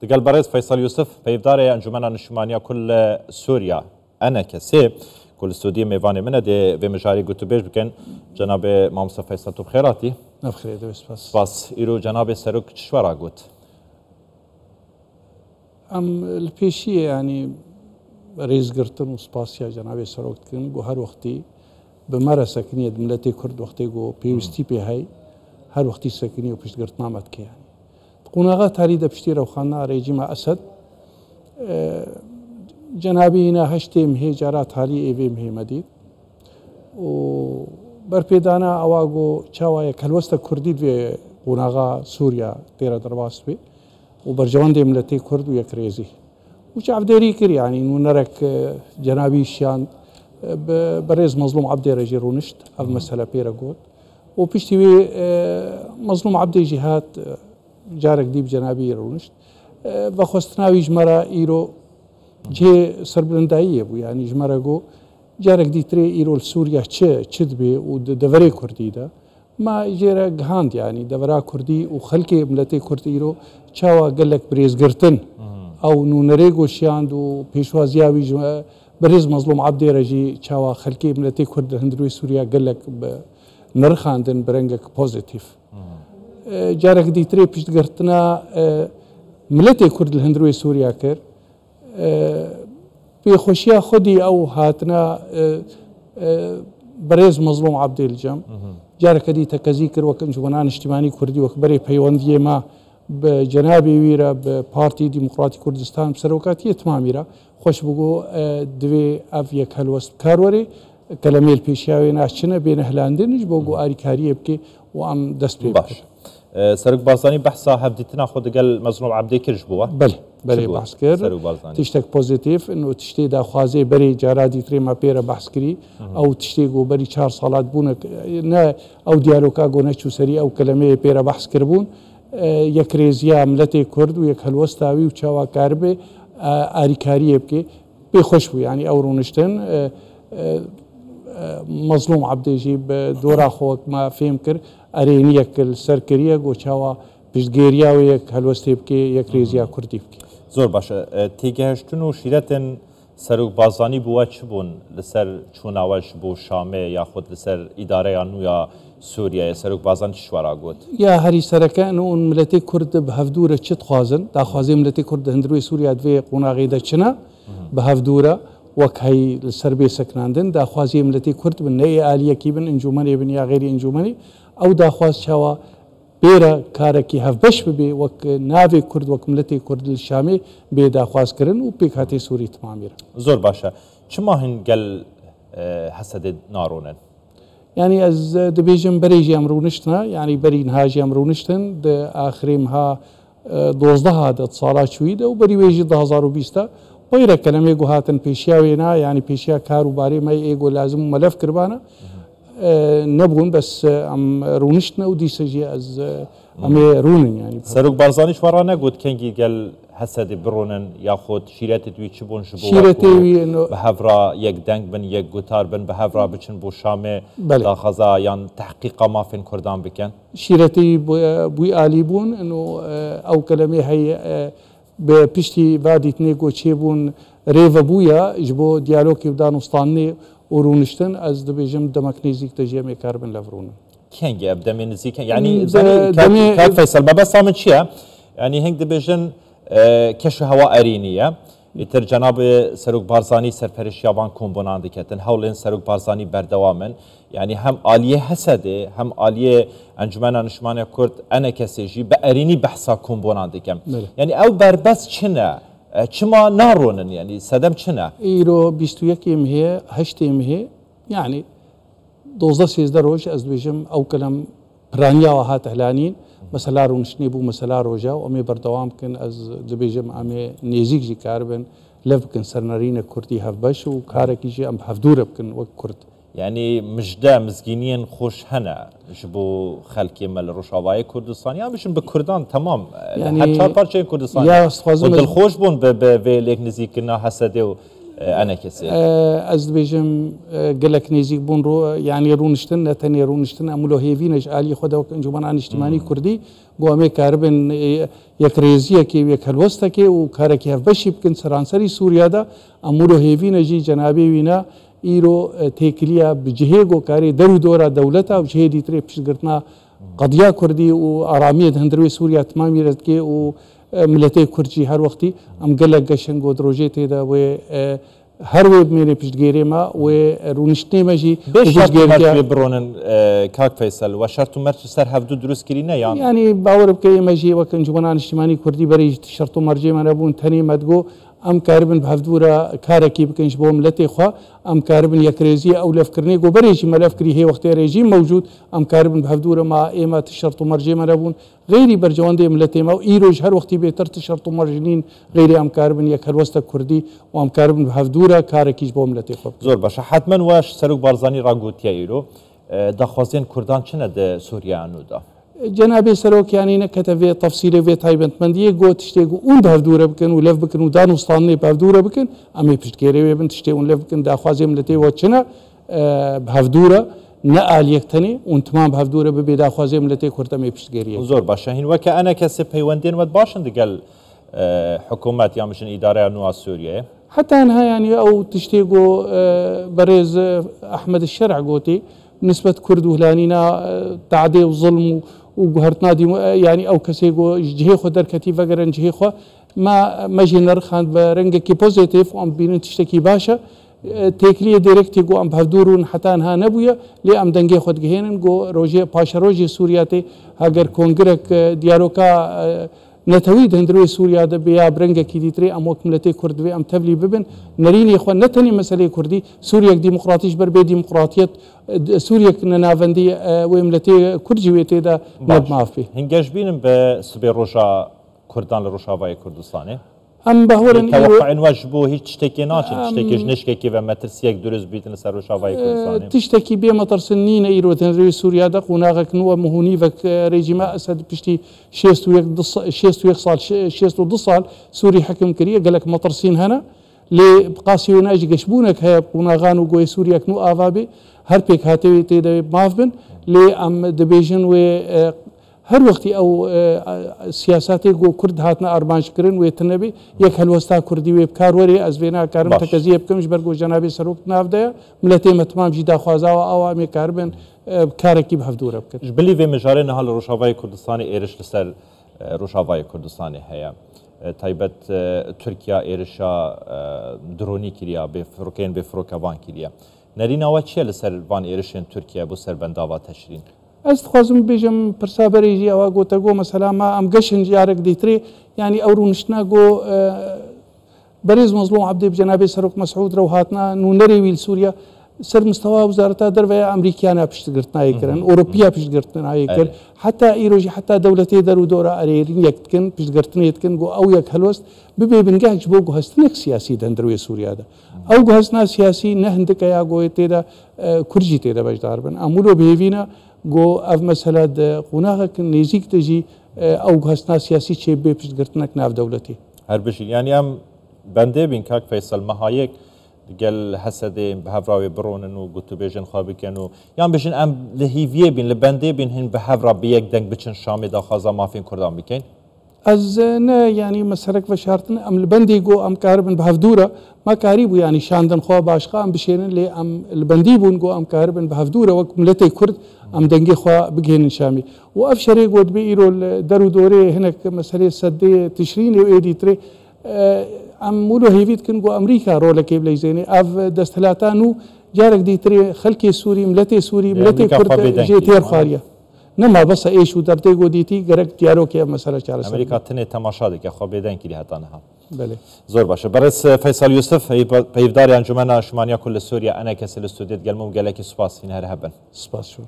دقل بريز فيصل يوسف بيفداري انجمن نشمانيا كل سوريا انا كسي كل استوديو ميفاني منه دي بمجاري قلت بيش بكن جناب مامسا فيصل تو بخيراتي بخير بس ايرو جناب سروك شورا قلت البيشي يعني رئيس قرطن وسباسيا جناب سروك كن هر وقتي بمرة سكنية ملتي كرد وقتي جو بيوستي بي هاي هر وقتي سكنية وبيش قرطنا متك يعني قناغات هاري دبشتي روخانا ريجيم أسد جنابينا هشتي مهي جارات هالي ايوي مهي مديد و برپیدانا اواغو چاوای کلوستا کردی و قناغا سوريا تيرا درباس بي وبرجوان دي ملتي كرد ويك ريزي وش عبديري كر يعني نرك جنابي شان بريز مظلوم عبدي رجي رونشت المسألة بيرا قول وبيشتوي مظلوم عبدي جهات جارك ديب جنابي رونشت بخوستناوي جمرا ايرو جه سربلندائيه بو يعني جمرا جو جارك دي تري ايرو سوريا تشد بي ودفري كردي دا ما جيرا جهاند يعني دفرا كردي وخلكي ملتي كردي ايرو چاوا قالك بريز قرتن او نونريغو شاندو بيشوازياوي بريز مظلوم عبدي رجي چاوا خلكي ملتي كرد هندروي سوريا قالك نرخاندن برنجك بوزيتيف جارك دي تري بيش قرتنا ملتي كرد الهندروي سوريا كر بخوشيا خدي او هاتنا بريز مظلوم عبدي الجم جارك دي تكذيكر وكنجوانان اجتماعي كردي وكبري بيوندي ما بجنابي ويرا ببارتي ديمقراطي كردستان بسروكاتيه تماميرا خوش بقو دوي اف يك هلوست كاروري كلامي البيشاوي ناشنا بين هلاندنج بقو اريكاريه بكي وام دست بي باش سرق بازاني بحثا هبديتنا خود قال مظلوم عبدي كرج بوا بلي بحث كر تشتك بوزيتيف انه تشتي دا خوازي بري جارادي تري ما بيرا بحث كري او تشتي جو بري 4 صالات بونك او ديالوكا جو نشو سري او كلامي بيرا بحث كربون يك ريزيا ملتي كرد ويك هلوستاوي وچاوا كاربي اريكاريه بكي بخوشبو يعني او رونشتن مظلوم عبدي جيب دورا خوك ما فهم كر ارينيك السركريه جو چاوا بيشغيريا ويك هلوستي بكي يك ريزيا كردي بكي زور باشا تيجهشتنو شيرتن سروك بازاني بوا چبون لسر چوناوش بو شامه یا خود لسر اداره انو یا سوريا سروك بازان شوارا قوت يا هري سركان اون ملتي كرد بهفدوره چت خوازن دا خوازي ملتي كرد هندروي سوريا دوي قوناغي دچنا بهفدوره وكهي السربي سكناندن دا خوازي ملتي كرد من ني اليه كيبن انجومني بن يا غير انجومني او دا خواز شوا بيرا كاركي هفبش بي وك نافي كرد وك ملتي كرد الشامي بي دا خواز كرن و بيك هاتي سوري تمامير زور باشا چما هن قال حسد نارونن يعني از دبيجن بريجي امرونشتنا يعني بري نهاجي امرونشتن دا اخريمها 12 هذا اتصالات شويده وبري ويجي 2020 ويرا كلامي جو هاتن بيشياوينا يعني بيشيا كارو باري ما ايجو لازم ملف كربانا نبغون بس ام رونشتنا ودي سجي از ام رونن يعني سروك بارزاني شورانا قلت كنجي قال حسد برونن ياخذ شيرتي دوي تشبون شبو شيرتي انه بهفرا يك دنگ بن يك قطار بن بهفرا بچن بو شامه دا خزا يعني تحقيق ما فين كردان بكن شيرتي بوي اليبون انه او كلمه هي بپشتی وادیت نگو چه بون ریو بویا جبو دیالوگی ودانستانی ورونشتن از دبیجم دمکنیزیک تجیه کاربن لفرون. كينجي ابدا من زيك يعني كاد فيصل بابا صامت شيء يعني هنگ دبيجن كشف هواء ارينيه يتر جناب سروك بارزاني سرپرش يابان كومبونان دكتن هولين سروك بارزاني بردوامن يعني هم آلية حسده هم آلية انجمن نشمان كرد انا كسيجي باريني بحثا كومبونان دكم يعني او بربس چنا چما نارونن يعني سدم چنا ايرو 21 هي 8 هي يعني 12 13 روج از بيجم او كلام برانيا وهات هلانين مثلا رونشني بو مثلا روجا وامي بردوام كن از دبيجم امي نيزيك جي كاربن لفكن سرنارين كردي هفبش وكاركي جي ام هفدور بكن وك كرد يعني مجدا مزگینین خوش هنه جبو خلقی مل روشاوای کردستان یا میشن به کردان تمام يعني هر چهار پارچه کردستان یا استخوازم دل خوش بون به لیک نزیکنا حسده و انا كسي از بيجم قالك نيزيك بون رو يعني رونشتن نتني رونشتن امولو هيفينج الي خدا وك انجمن عن اجتماعي كردي قومي كاربن يكريزيه كي يكلوستا كي وكاركي بشي بكن سرانسري سوريا دا امولو هيفينجي جنابي وينا ايرو تيكليا بجهيغو كاري درو دورا دولتا وجهدي تري بشغرتنا قضيه كردي واراميه هندروي سوريا تمام يرتكي و ملتي كرجي هر وقتي ام قلق قشن قد روجيتي دا و هر ويب ميري بشتغيري ما و رونشتني ماجي بشتغيري برونن كاك فيصل وشرطو مرج سر هفدو دروس كرينا يعني باور بكي ماجي وكن جمانان اجتماعي كردي بري شرطو مرجي من ابون تاني مدقو ام كاربن بهفدورا كاركي بكنش بو ملتي خوا ام كاربن يكريزي او لفكرني جو بريجي ملفكري هي وقت ريجيم موجود ام كاربن بهفدورا ما ايمات الشرط مرجي مرابون غيري برجوان دي ملتي ما ايروج هر وقت بيتر الشرط مرجنين غيري ام كاربن يكروستا كردي وام كاربن بهفدورا كاركيش بو ملتي خوا زور باشه حتما واش سروك بارزاني راغوتيا ايرو دخوازين كردان چنه ده سوريا انو دا جنابي سروك يعني نكتب تفصيل في تايبنت منديه جو تشتيغو اون بهفدوره بكن ولف بكن ودانو ستاني بهفدوره بكن امي بشتكيري بنت تشتي اون لف بكن داخوازي ملتي وچنا بهفدوره نقال يكتني اون تمام بهفدوره ببي داخوازي ملتي كرت امي بشتكيري زور باشه هين وك انا كسي بيوندين ود باشن دقل حكومات يا مشن اداره نو سوريا حتى انها يعني او تشتيغو بريز احمد الشرع قوتي نسبة كرد وهلانينا تعدي وظلم وقهرتنا دي يعني او كسيغو جهي خو دركتي فقرن جهي خو ما جي نرخان برنجكي بوزيتيف وام بين تشتكي باشا تيكليه دايركتي جو ام بهدورون حتى انها نبويا لي ام دنجي خود جهينن جو روجي باشا روجي سورياتي هاجر كونغرك دياروكا نتويد هندروي سوريا ده بيا برنجا كيديتري ام وكملتي كرد ام تبلي ببن نريني اخوان نتني مساله كردي سوريا ديمقراطيش بربي ديمقراطيه سوريا نافندي وملتي كرجي ويتي ده نب مافي هنجاش بينم بسبي روجا كردان لروشافاي كردستاني ام بهورن توقع واجبو هيك تشتكي ناشن تشتكي جنشكي و مترسيك دروز بيتن سر روشافاي كردستاني تشتكي بي مطر سنين ايرو تنري سوريا ده قناغك نو مهوني فك ريجيما اسد بشتي شيستو صال سوري حكم كريه قال لك مطر سين هنا لي بقاسي وناجي قشبونك هي قناغان وقوي سوريا كنو افابي هر بيك هاتي تي مافبن لي ام دبيجن و هر وقتي او سياساتي جو كرد هاتنا ارمانش كرن ويتنبي يك هلوستا كردي ويبكار وري ازبينا كارم تكزيه بكمش برغو جنابي سروك نافدا ملتي متمام جدا خوازا او امي كاربن كاركي بهفدوره بكر جبلي في مجارين هل روشافاي كردستاني ايرش لسر روشافاي كردستاني هي تايبت تركيا ايرشا دروني كريا بفروكين بفروكابان كريا نرينا واتشي لسر فان ايرشين تركيا بو سر بنداوا تشرين از خوازم بيجم برسابريجي او اگو تگو مثلا ما ام قشن جارك ديتري يعني او رونشنا جو بريز مظلوم عبدي بجنابي سروك مسعود روهاتنا نو نري ويل سوريا سر مستوى وزارة دربية امريكانا بشتغرتنا يكرن اوروبيا بشتغرتنا يكر حتى ايروجي حتى دولتي درو دورا اريرين يكتكن بشتغرتنا يتكن جو او يك هلوست ببي بنجاج بو جو هستنك سياسي دندروي سوريا دا او جو هستنا سياسي نهندك يا جو تيدا كرجي تيدا بجدار بن امولو بهيفينا جو اف مسألة قناغك نيزيك تجي او هستنا سياسي شيء بشتغرتنك ناف دولتي هر بشي يعني ام بنده بين كاك فيصل مهايك قال حسدي بهفراوي برون انه قلت بيجن خوابك انه يعني بيجن ام لهيفيه بين لبنده بين هن بهفرا بيك دنگ بچن شامي دا خازا ما فين كردان بكين از نه يعني مسرك فشارتن ام البندي جو ام كاربن بهفدوره ما كاريبو يعني شاندن خو باشقا ام بشيرن لي ام البندي بون جو ام كاربن بهفدوره وكملتي كرد ام دنگي خو بجين شامي وافشري قد بيرو درو دوري هناك مساله سدي تشرين واديتري ام مولو هيفيت كن جو امريكا رولك بلاي زيني اف دستلاتانو جارك ديتري خلكي سوري ملتي سوري ملتي كرد جيتير خاريه نما بس ايش ودرتي قديتي غرق ديارو كي مساله چاره امريكا تنه تماشا دك خو بيدن كي هتانها بله زور باشه برس فيصل يوسف بيفدار انجمن شمانيا كل سوريا انا كسل استوديت قال مو قال لك سباس هنا هبن سباس شو